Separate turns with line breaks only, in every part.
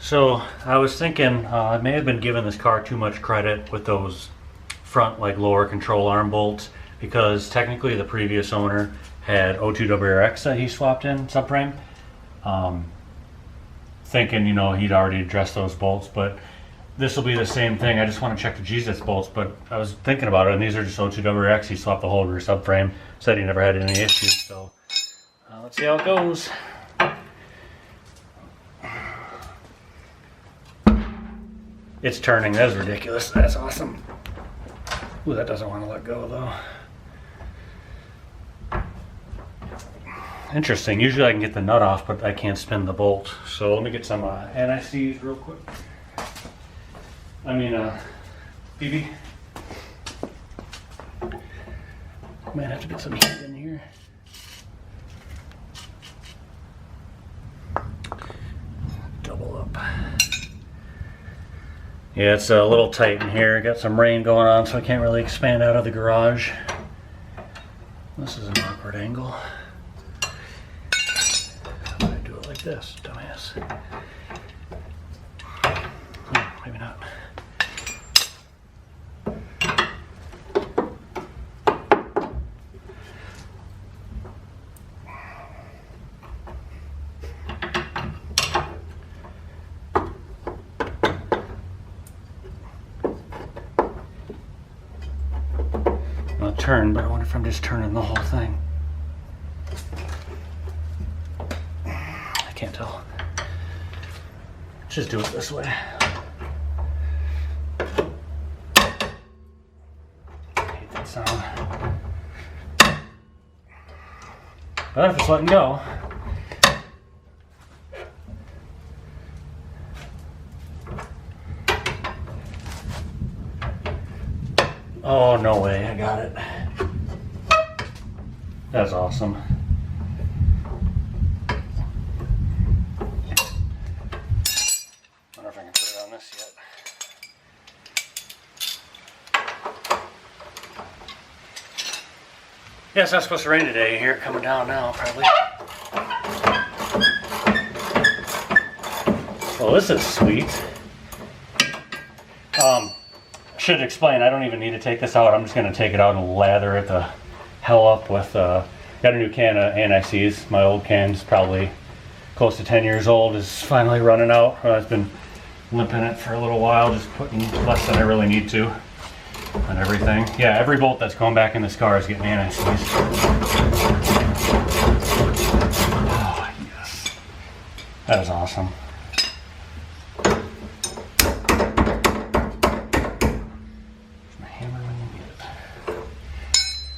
So I was thinking I may have been giving this car too much credit with those front like lower control arm bolts, because technically the previous owner had O2WRX that he swapped in subframe. Thinking, you know, he'd already addressed those bolts, but this will be the same thing. I just want to check the Jesus bolts, but I was thinking about it, and these are just O2WRX. He swapped the whole rear subframe, said he never had any issues, so let's see how it goes. It's turning. That is ridiculous. That's awesome. Ooh, that doesn't want to let go though. Interesting. Usually I can get the nut off, but I can't spin the bolt. So let me get some NICs real quick. BB. Might have to get some heat in here. Double up. Yeah, it's a little tight in here. Got some rain going on, so I can't really expand out of the garage. This is an awkward angle. I'm gonna do it like this, dumbass. Maybe not. I'll turn, but I wonder if I'm just turning the whole thing. I can't tell. Just do it this way. I hate that sound. But if it's letting go. Oh, no way, I got it. That's awesome. Wonder if I can put it on this yet. Yeah, it's not supposed to rain today. You hear it coming down now, probably. Well, this is sweet. Should explain, I don't even need to take this out. I'm just going to take it out and lather it the hell up with, got a new can of NICs. My old can's probably close to 10 years old, is finally running out. I've been limping it for a little while, just putting less than I really need to on everything. Yeah, every bolt that's going back in this car is getting NICs. Oh, yes. That is awesome.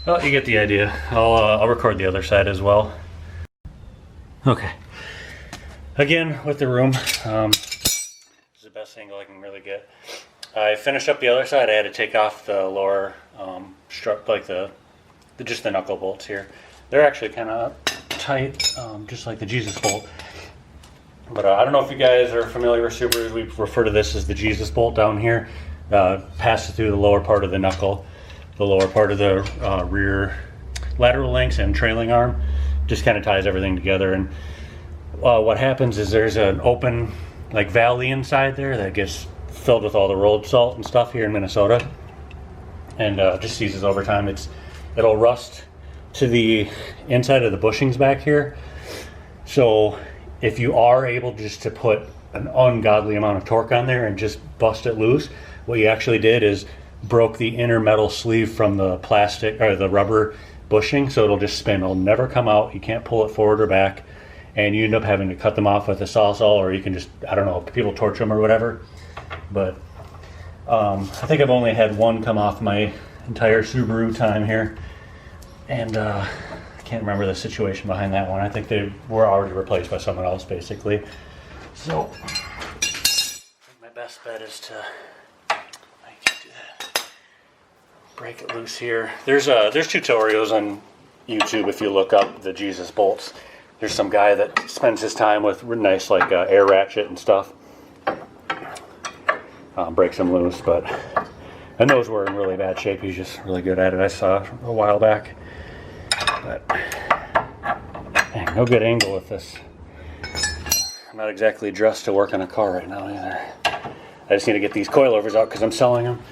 Well, you get the idea. I'll record the other side as well. Okay. Again, with the room, this is the best angle I can really get. I finished up the other side. I had to take off the lower strut, like just the knuckle bolts here. They're actually kind of tight, just like the Jesus bolt. But I don't know if you guys are familiar with Subarus. We refer to this as the Jesus bolt down here. Passes through the lower part of the knuckle. The lower part of the rear lateral links and trailing arm, just kind of ties everything together. And what happens is there's an open like valley inside there that gets filled with all the road salt and stuff here in Minnesota, and just seizes over time. It'll rust to the inside of the bushings back here. So if you are able just to put an ungodly amount of torque on there and just bust it loose, what you actually did is broke the inner metal sleeve from the plastic or the rubber bushing, so it'll just spin. It'll never come out. You can't pull it forward or back, and you end up having to cut them off with a sawzall, or you can just, I don't know, people torch them or whatever. But I think I've only had one come off my entire Subaru time here, and I can't remember the situation behind that one. I think they were already replaced by someone else, basically. So I think my best bet is to break it loose here. There's tutorials on YouTube if you look up the Jesus bolts. There's some guy that spends his time with nice like air ratchet and stuff. Breaks them loose, but and those were in really bad shape. He's just really good at it. I saw a while back. But dang, no good angle with this. I'm not exactly dressed to work on a car right now either. I just need to get these coilovers out because I'm selling them.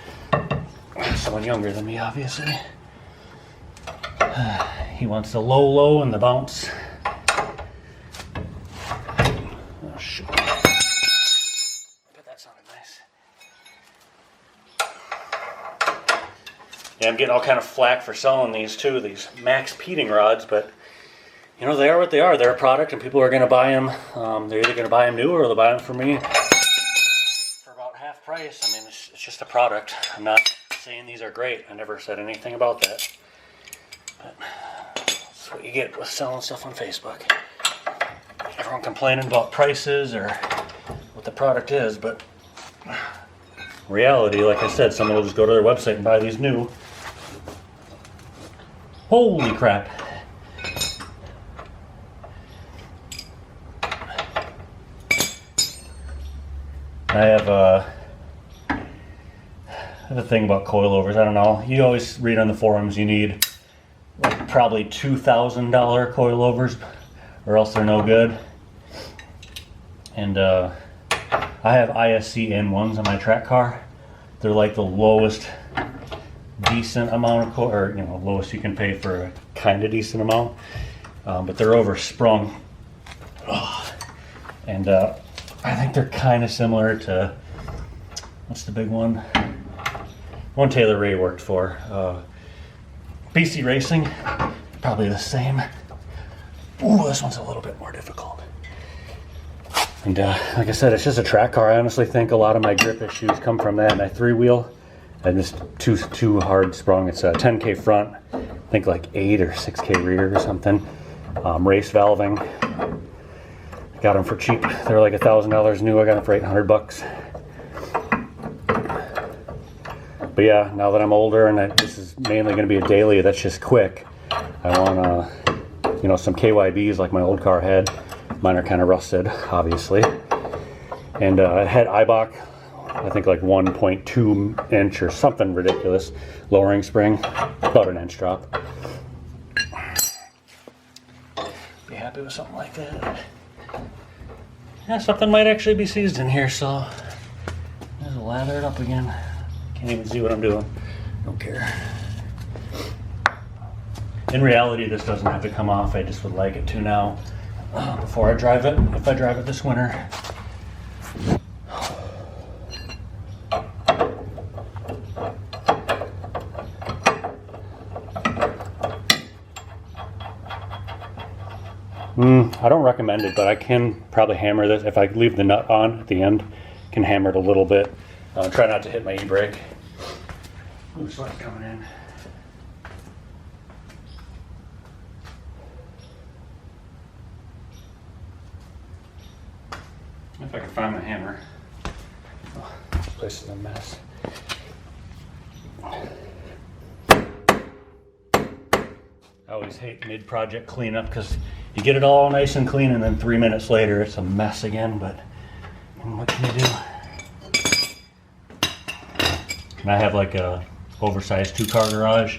Someone younger than me, obviously. He wants the low and the bounce. Oh, shoot. But that sounded nice. Yeah, I'm getting all kind of flack for selling these too, these Max Peating rods, but you know, they are what they are. They're a product and people are going to buy them. They're either going to buy them new or they'll buy them from me for about half price. I mean, it's just a product. I'm not saying these are great. I never said anything about that. But that's what you get with selling stuff on Facebook. Everyone complaining about prices or what the product is, but reality, like I said, someone will just go to their website and buy these new. Holy crap. I have a thing about coilovers. I don't know. You always read on the forums you need like probably $2,000 coilovers or else they're no good. And I have ISC N1s on my track car. They're like the lowest decent amount of lowest you can pay for a kind of decent amount. But they're oversprung. And I think they're kind of similar to, what's the big one? One Taylor Ray worked for. BC Racing, probably the same. Ooh, this one's a little bit more difficult. And like I said, it's just a track car. I honestly think a lot of my grip issues come from that. My 3-wheel, and just too hard sprung. It's a 10K front, I think like 8 or 6K rear or something. Race valving. Got them for cheap. They're like $1,000 new. I got them for $800. But yeah, now that I'm older and this is mainly going to be a daily that's just quick, I want some KYBs like my old car had. Mine are kind of rusted, obviously. And I had IBOC, I think like 1.2 inch or something ridiculous lowering spring, about an inch drop. Be happy with something like that. Yeah, something might actually be seized in here, so just lather it up again. Can't even see what I'm doing. Don't care. In reality, this doesn't have to come off. I just would like it to now before I drive it, if I drive it this winter. I don't recommend it, but I can probably hammer this. If I leave the nut on at the end, I can hammer it a little bit. Try not to hit my e-brake. Ooh, sweat's coming in. If I can find my hammer. Oh, this place is a mess. I always hate mid-project cleanup because you get it all nice and clean and then 3 minutes later it's a mess again, but what can you do? And I have like a oversized 2-car garage.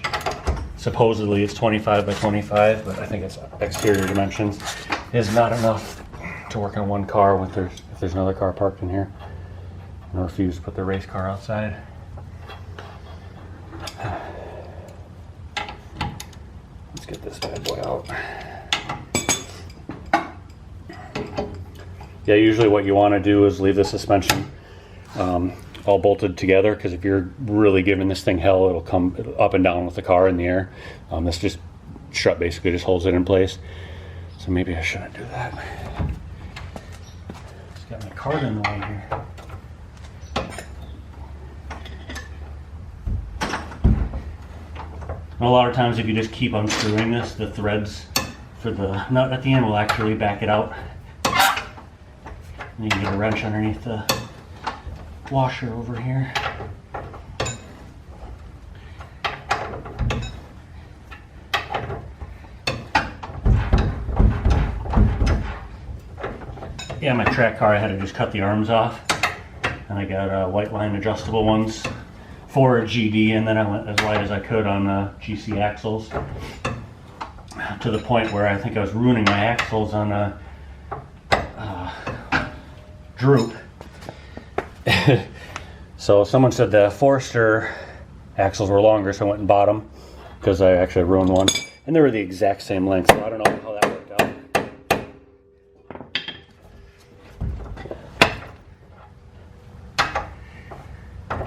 Supposedly it's 25 by 25, but I think it's exterior dimensions. It's not enough to work on one car if there's another car parked in here. And I refuse to put the race car outside. Let's get this bad boy out. Yeah, usually what you want to do is leave the suspension all bolted together, because if you're really giving this thing hell, it'll come up and down with the car in the air. This just strut basically just holds it in place. So maybe I shouldn't do that. Just got my card in the way here. And a lot of times if you just keep unscrewing this, the threads for the nut at the end will actually back it out. And you can get a wrench underneath the washer over here. Yeah, my track car, I had to just cut the arms off. And I got white line adjustable ones for a GD, and then I went as wide as I could on GC axles. To the point where I think I was ruining my axles on droop. So someone said the Forester axles were longer, so I went and bought them because I actually ruined one, and they were the exact same length, so I don't know how that worked out.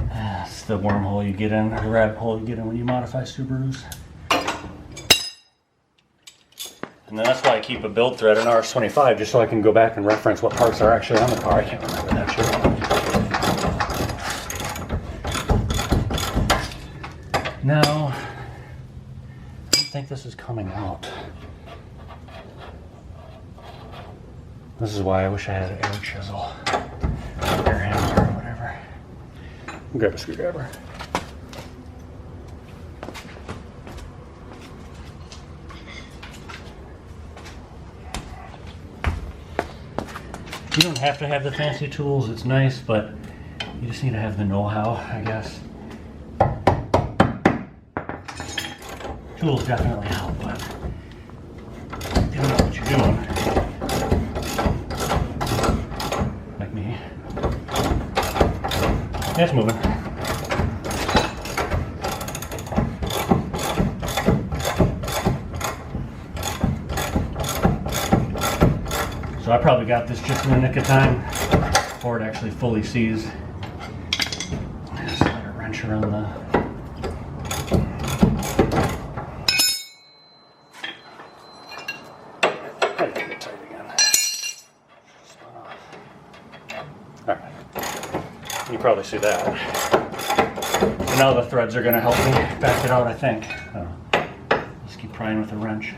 That's the wormhole you get in, or the rabbit hole you get in when you modify Subarus. And then that's why I keep a build thread in RS-25, just so I can go back and reference what parts are actually on the car. I can't remember that shit. No, I don't think this is coming out. This is why I wish I had an air chisel, air hammer, or whatever. I'll grab a screwdriver. You don't have to have the fancy tools, it's nice, but you just need to have the know-how, I guess. Tools definitely help, but if you don't know what you're doing, like me. Yeah, it's moving. So I probably got this just in the nick of time before it actually fully seized. Just let it wrench around the... Alright, you probably see that. And now the threads are going to help me back it out, I think. Just keep prying with a wrench.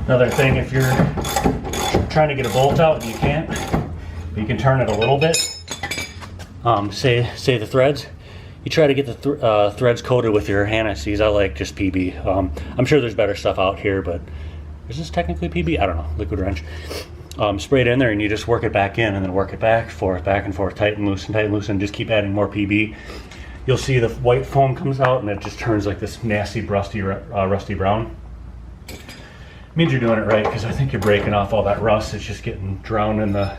Another thing, if you're trying to get a bolt out and you can't, but you can turn it a little bit, say the threads, you try to get the threads coated with your anti-seize. I like just PB. I'm sure there's better stuff out here, but is this technically PB? I don't know, liquid wrench. Spray it in there and you just work it back in and then work it back and forth, tighten, loosen, just keep adding more PB. You'll see the white foam comes out and it just turns like this nasty, rusty brown. Means you're doing it right, because I think you're breaking off all that rust. It's just getting drowned in the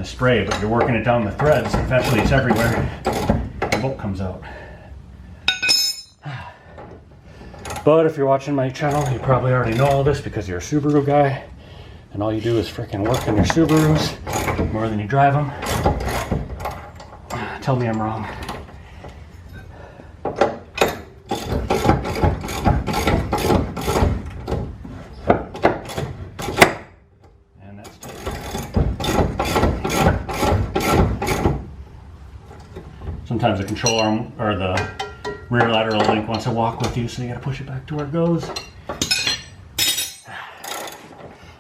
spray, but you're working it down the threads. Eventually it's everywhere. The bolt comes out. But if you're watching my channel, you probably already know all this because you're a Subaru guy and all you do is freaking work on your Subarus more than you drive them. Tell me I'm wrong. Sometimes the control arm or the rear lateral link wants to walk with you, so you gotta push it back to where it goes.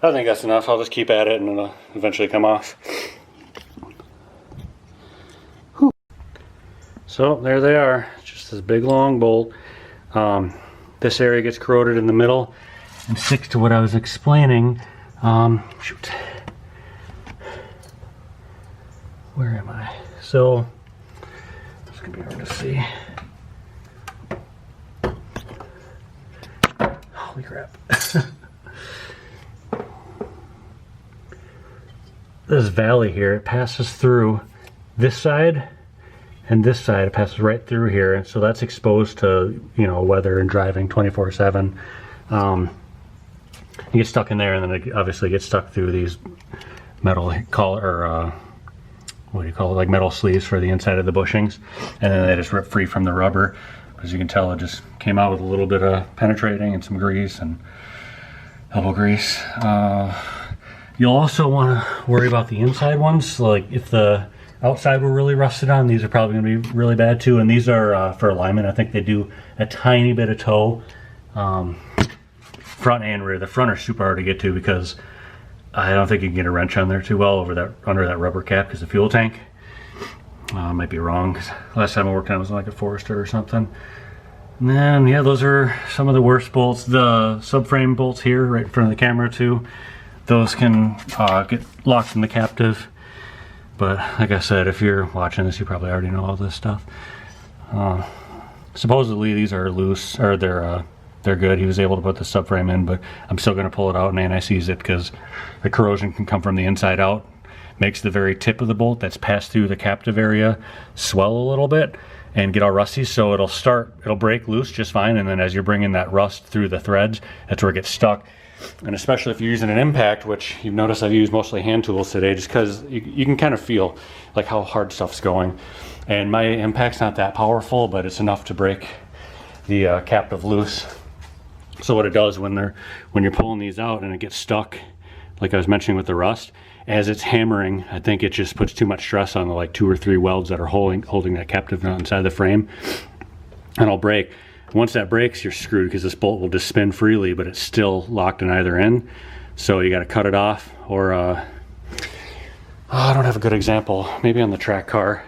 I think that's enough. I'll just keep at it and it'll eventually come off. Whew. So there they are, just this big long bolt. This area gets corroded in the middle and sticks to what I was explaining. Shoot. Where am I? So it's gonna be hard to see. Holy crap. This valley here, it passes through this side and this side. It passes right through here, and so that's exposed to, you know, weather and driving 24/7. You get stuck in there, and then it obviously gets stuck through these metal collar, what do you call it, like metal sleeves for the inside of the bushings, and then they just rip free from the rubber. As you can tell, it just came out with a little bit of penetrating and some grease and elbow grease. You'll also want to worry about the inside ones. Like if the outside were really rusted on, these are probably going to be really bad too. And these are for alignment. I think they do a tiny bit of toe, front and rear. The front are super hard to get to because I don't think you can get a wrench on there too well over that, under that rubber cap, because the fuel tank. Might be wrong, because last time I worked on it was like a Forester or something. And then, yeah, those are some of the worst bolts. The subframe bolts here, right in front of the camera too, those can get locked in the captive. But like I said, if you're watching this, you probably already know all this stuff. Supposedly these are loose, or they're good. He was able to put the subframe in, but I'm still going to pull it out and anti-seize it because the corrosion can come from the inside out. Makes the very tip of the bolt that's passed through the captive area swell a little bit and get all rusty. So it'll break loose just fine, and then as you're bringing that rust through the threads, that's where it gets stuck. And especially if you're using an impact, which you've noticed I've used mostly hand tools today, just because you can kind of feel like how hard stuff's going. And my impact's not that powerful, but it's enough to break the captive loose. So what it does when you're pulling these out and it gets stuck, like I was mentioning with the rust, as it's hammering, I think it just puts too much stress on the like 2 or 3 welds that are holding that captive nut inside the frame, and it'll break. Once that breaks, you're screwed because this bolt will just spin freely, but it's still locked in either end. So you got to cut it off, or I don't have a good example. Maybe on the track car.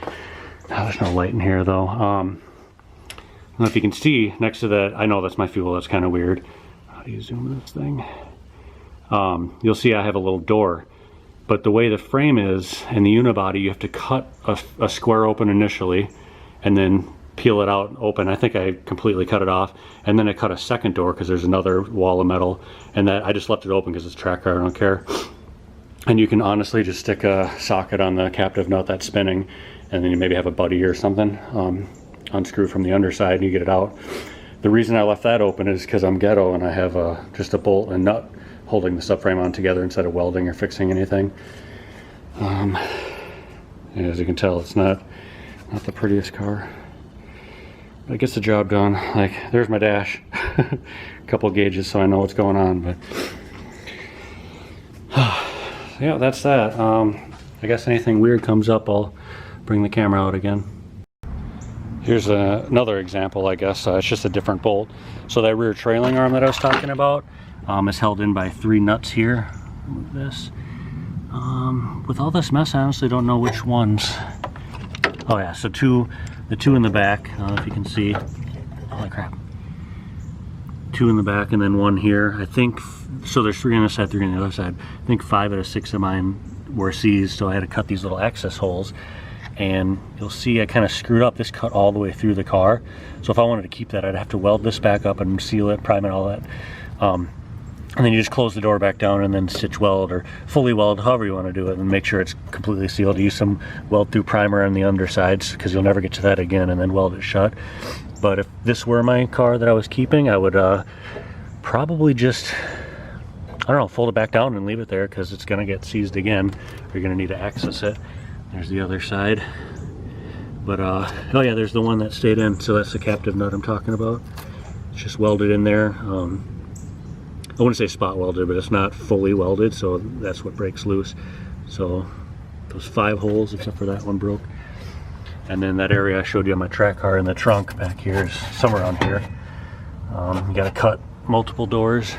Oh, there's no light in here though. I don't know if you can see next to that. I know that's my fuel. That's kind of weird. How do you zoom this thing? You'll see I have a little door, but the way the frame is and the unibody, you have to cut a square open initially, and then peel it out open. I think I completely cut it off, and then I cut a second door because there's another wall of metal, and that I just left it open because it's a track car. I don't care. And you can honestly just stick a socket on the captive nut that's spinning, and then you maybe have a buddy or something, unscrew from the underside and you get it out. The reason I left that open is because I'm ghetto and I have just a bolt and nut holding the subframe on together instead of welding or fixing anything. As you can tell, it's not the prettiest car. But it gets the job done. Like, there's my dash. A couple gauges so I know what's going on, but yeah, that's that. I guess anything weird comes up, I'll bring the camera out again. Here's another example, I guess. It's just a different bolt. So that rear trailing arm that I was talking about is held in by 3 nuts here. Move this. With all this mess, I honestly don't know which ones. Oh yeah, so the 2 in the back, I don't know if you can see. Holy crap. 2 in the back and then 1 here. I think, so there's 3 on this side, 3 on the other side. I think 5 out of 6 of mine were seized, so I had to cut these little access holes. And you'll see I kind of screwed up. This cut all the way through the car. So if I wanted to keep that, I'd have to weld this back up and seal it, prime it, all that. And then you just close the door back down and then stitch weld or fully weld, however you want to do it, and make sure it's completely sealed. Use some weld through primer on the undersides because you'll never get to that again, and then weld it shut. But if this were my car that I was keeping, I would probably just, I don't know, fold it back down and leave it there because it's going to get seized again. You're going to need to access it. There's the other side. But oh yeah, there's the one that stayed in, so that's the captive nut I'm talking about. It's just welded in there. I wouldn't say spot welded, but it's not fully welded, so that's what breaks loose. So those 5 holes, except for that one, broke. And then that area I showed you on my track car in the trunk back here is somewhere around here. You gotta cut multiple doors.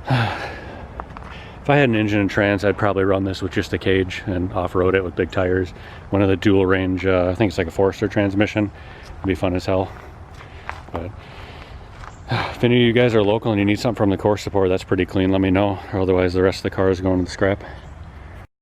If I had an engine and trans, I'd probably run this with just a cage and off-road it with big tires. One of the dual range, I think it's like a Forester transmission. It'd be fun as hell. But if any of you guys are local and you need something from the core support that's pretty clean, let me know. Or otherwise the rest of the car is going to the scrap.